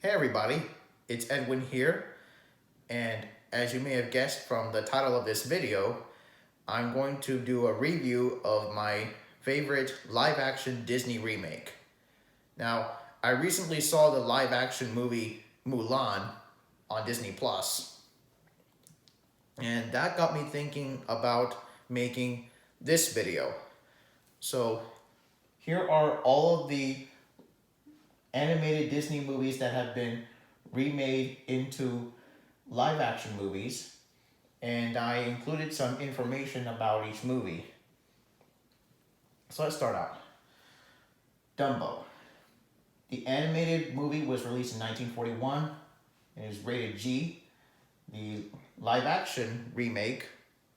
Hey everybody, it's Edwin here, and as you may have guessed from the title of this video, I'm going to do a review of my favorite live-action Disney remake. Now, I recently saw the live-action movie Mulan on Disney Plus, and that got me thinking about making this video. So, here are all of the animated Disney movies that have been remade into live action movies, and I included some information about each movie. So let's start out. Dumbo. The animated movie was released in 1941 and is rated G. The live action remake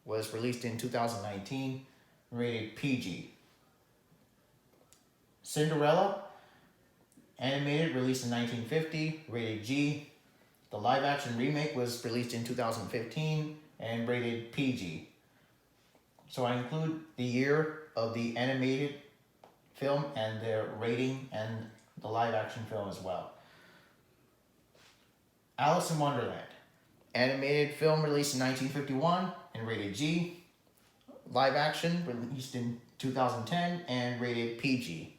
was released in 2019, rated PG. Cinderella, animated, released in 1950, rated G. The live-action remake was released in 2015 and rated PG. So I include the year of the animated film and their rating and the live-action film as well. Alice in Wonderland. Animated film released in 1951 and rated G. Live-action released in 2010 and rated PG.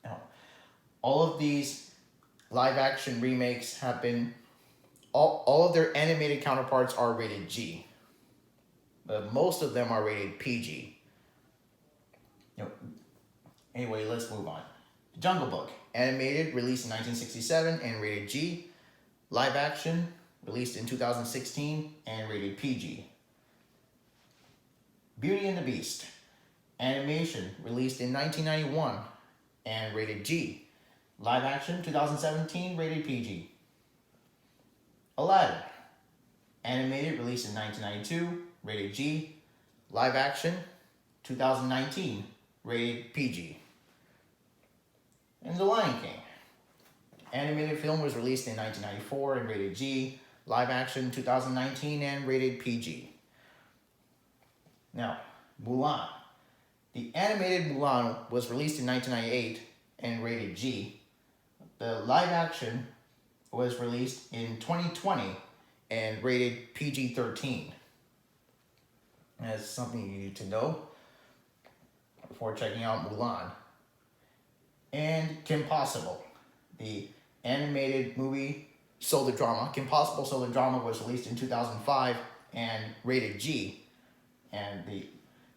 Now, all of these live-action remakes have been, all of their animated counterparts are rated G, but most of them are rated PG. Anyway, let's move on. Jungle Book, animated, released in 1967 and rated G. Live-action, released in 2016 and rated PG. Beauty and the Beast, animation, released in 1991 and rated G. Live action, 2017, rated PG. Aladdin, animated, released in 1992, rated G. Live action, 2019, rated PG. And The Lion King, animated film was released in 1994 and rated G. Live action, 2019 and rated PG. Now, Mulan. The animated Mulan was released in 1998 and rated G. The live action was released in 2020 and rated PG-13. That's something you need to know before checking out Mulan. And Kim Possible. The animated movie Soul the Drama. Kim Possible Soul the Drama was released in 2005 and rated G. And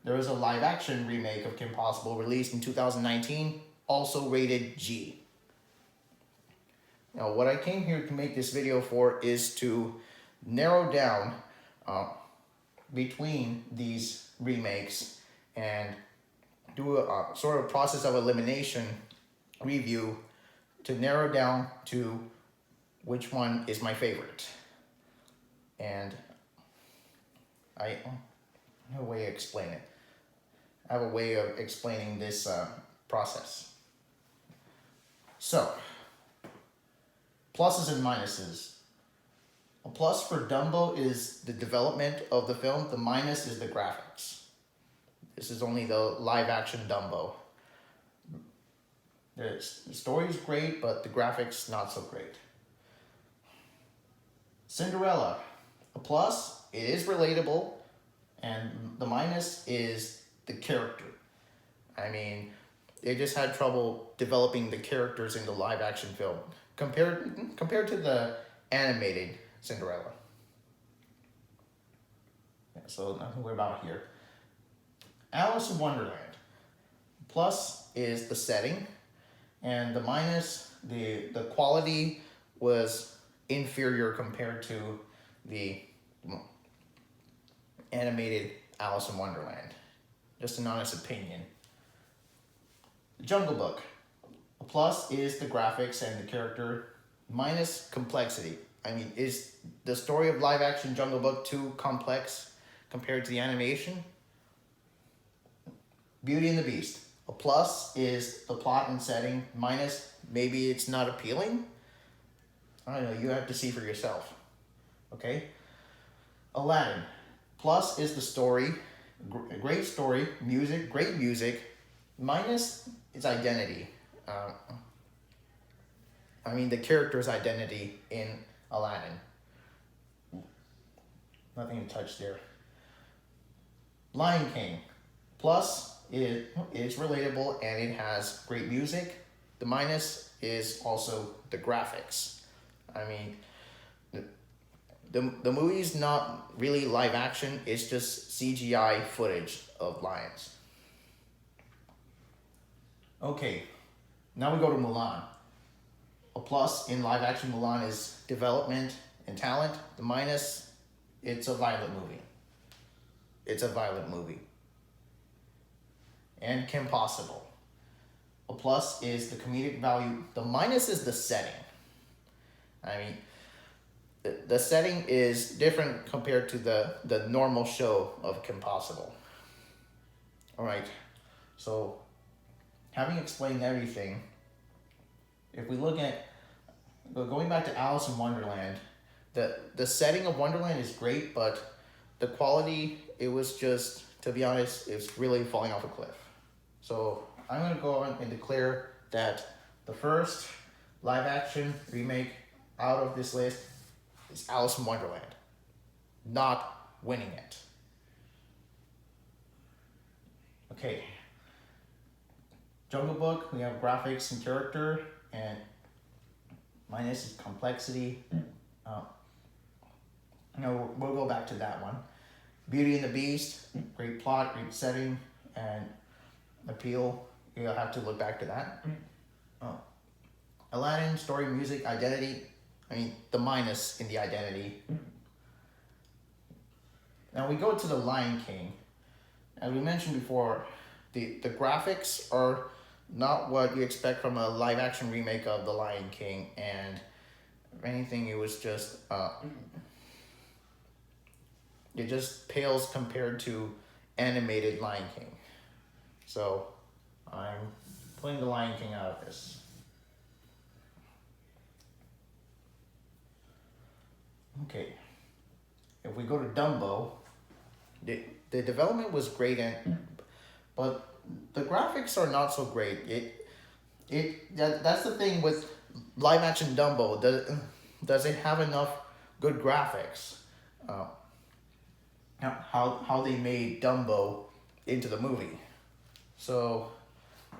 there was a live action remake of Kim Possible released in 2019, also rated G. Now, what I came here to make this video for is to narrow down between these remakes and do a sort of process of elimination review to narrow down to which one is my favorite. And I have a way to explain it. I have a way of explaining this process. So, pluses and minuses. A plus for Dumbo is the development of the film. The minus is the graphics. This is only the live action Dumbo. The story is great, but the graphics not so great. Cinderella. A plus, it is relatable, and the minus is the character. I mean, they just had trouble developing the characters in the live action film compared to the animated Cinderella. Yeah, so nothing to worry about here. Alice in Wonderland. Plus is the setting, and the minus, the quality was inferior compared to the animated Alice in Wonderland. Just an honest opinion. The Jungle Book. A plus is the graphics and the character, minus complexity. I mean, is the story of live action Jungle Book too complex compared to the animation? Beauty and the Beast. A plus is the plot and setting, minus maybe it's not appealing. I don't know, you have to see for yourself. Okay? Aladdin. Plus is the story, great story, music, great music. Minus its identity. I mean the character's identity in Aladdin. Nothing to touch there. Lion King. Plus, it's relatable and it has great music. The minus is also the graphics. I mean, the movie's not really live action, it's just CGI footage of lions. Okay, now we go to Mulan. A plus in live action Mulan is development and talent. The minus, it's a violent movie. It's a violent movie. And Kim Possible. A plus is the comedic value. The minus is the setting. I mean, the setting is different compared to the normal show of Kim Possible. Alright, so having explained everything, if we look at, going back to Alice in Wonderland, the setting of Wonderland is great, but the quality, it was just, to be honest, it's really falling off a cliff. So I'm going to go on and declare that the first live action remake out of this list is Alice in Wonderland. Not winning it. Okay. Jungle Book, we have graphics and character, and minus is complexity. We'll go back to that one. Beauty and the Beast, great plot, great setting, and appeal. You'll have to look back to that. Aladdin, story, music, identity. I mean, the minus in the identity. Now we go to the Lion King. As we mentioned before, the graphics are not what you expect from a live action remake of The Lion King, and if anything, it was just it just pales compared to animated Lion King. So I'm putting The Lion King out of this. Okay, if we go to Dumbo, the development was great, but the graphics are not so great. That's the thing with live action Dumbo. Does it have enough good graphics? How they made Dumbo into the movie. So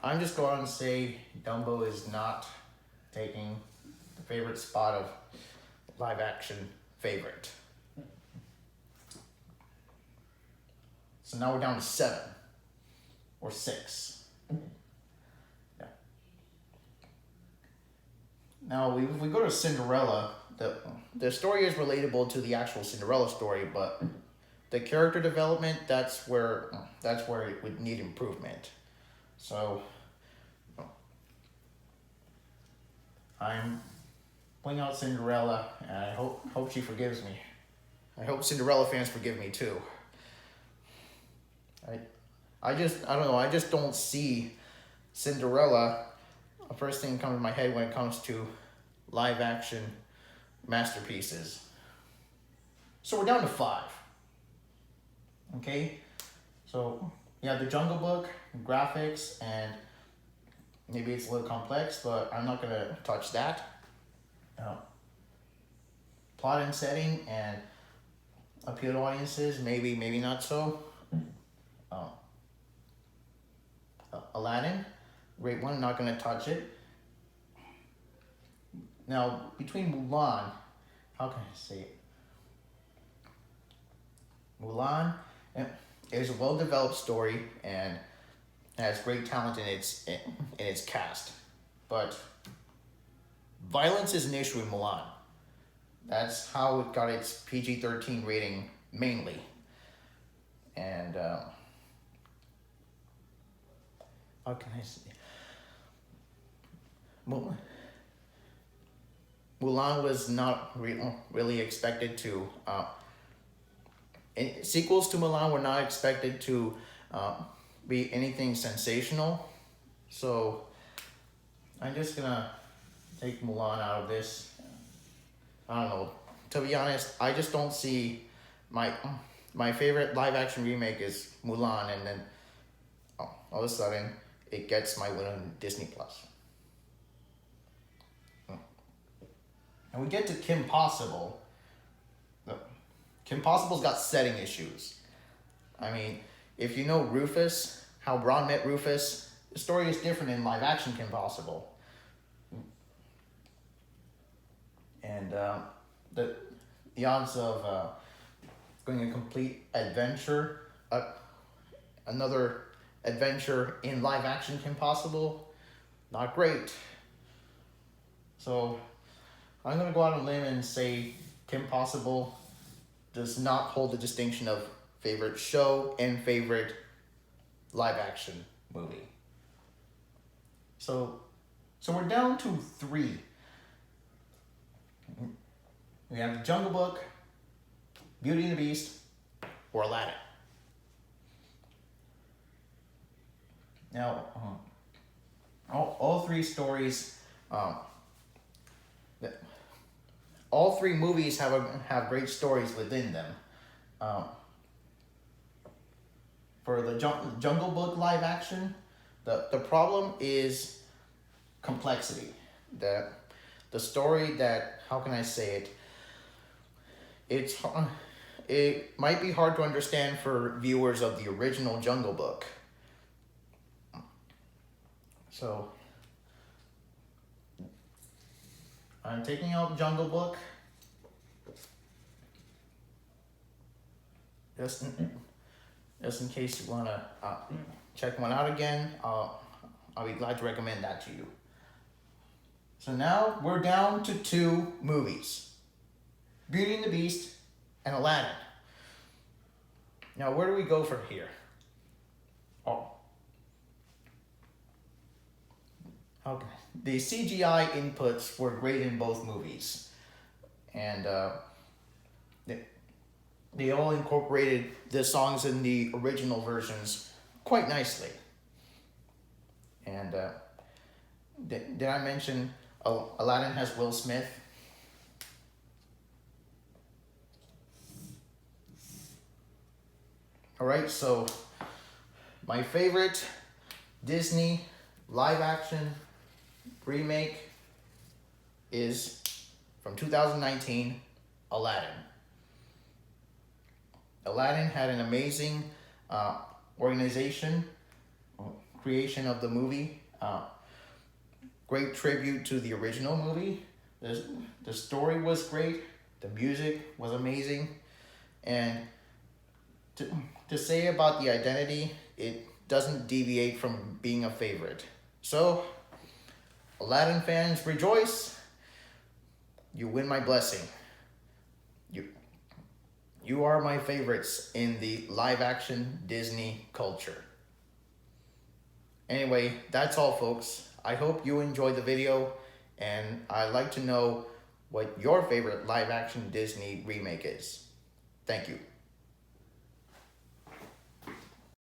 I'm just going to say Dumbo is not taking the favorite spot of live action favorite. So now we're down to 7 or 6. Yeah. Now if we go to Cinderella, the story is relatable to the actual Cinderella story, but the character development, that's where it would need improvement. So I'm putting out Cinderella, and I hope she forgives me. I hope Cinderella fans forgive me too. I don't know, I just don't see Cinderella. The first thing that comes to my head when it comes to live action masterpieces. So we're down to 5. Okay, so you have the Jungle Book, graphics, and maybe it's a little complex, but I'm not gonna touch that. Plot and setting and appeal to audiences, maybe not so. Aladdin, great one, not gonna touch it. Now between Mulan, how can I say it? Mulan is a well-developed story and has great talent in its cast, but violence is an issue in Mulan. That's how it got its PG-13 rating mainly, and how can I say? Mulan was not really expected to. Sequels to Mulan were not expected to be anything sensational, so I'm just gonna take Mulan out of this. I don't know. To be honest, I just don't see my favorite live action remake is Mulan, and then all of a sudden it gets my win on Disney Plus. And we get to Kim Possible. Kim Possible's got setting issues. I mean, if you know Rufus, how Braun met Rufus, the story is different in live action Kim Possible. And the odds of going a complete adventure, another adventure in live action Kim Possible, not great. So I'm gonna go out on a limb and say Kim Possible does not hold the distinction of favorite show and favorite live action movie. So we're down to 3. We have Jungle Book, Beauty and the Beast, or Aladdin. Now, all 3 stories, all 3 movies have great stories within them. For the Jungle Book live action, the problem is complexity. The story that, how can I say it? It might be hard to understand for viewers of the original Jungle Book. So I'm taking out Jungle Book. Just in case you wanna check one out again, I'll be glad to recommend that to you. So now we're down to 2 movies, Beauty and the Beast and Aladdin. Now where do we go from here? Okay. The CGI inputs were great in both movies, and they all incorporated the songs in the original versions quite nicely. And did I mention Aladdin has Will Smith? Alright, so my favorite Disney live action remake is from 2019, Aladdin. Aladdin had an amazing creation of the movie. Great tribute to the original movie. The story was great. The music was amazing. And to say about the identity, it doesn't deviate from being a favorite. So, Aladdin fans, rejoice. You win my blessing. You are my favorites in the live action Disney culture. Anyway, that's all folks. I hope you enjoyed the video, and I'd like to know what your favorite live action Disney remake is. Thank you.